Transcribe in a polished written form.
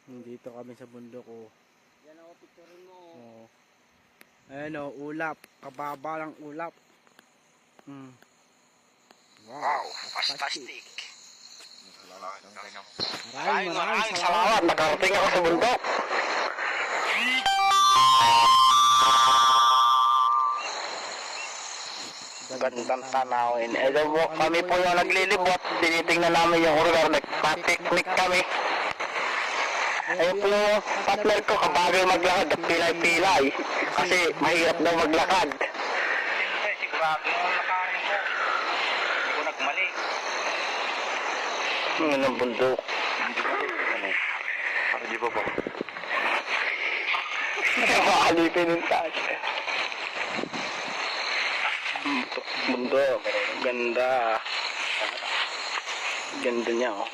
Dito kami sa bundok, oh. Yan ako, picturein mo. Oh. Ayan, oh, ulap. Kababa ng ulap. Wow, fantastic. Maraming salamat. Nakarating ako sa bundok. Gandang tanawin. Ito po, kami po yung naglilibot. Tinitingnan namin yung lugar. Nagpa-picnic kami. Ayun po yung partner ko, kabagal maglakad at pilay-pilay. Kasi mahirap daw maglakad. Sigurado yung lakarin ko. Hindi ko nagmali. Ano ng bundok? Ano di ba ba? Nakakalipin yung taas. Bundok. Ganda. Ganda niya, oh.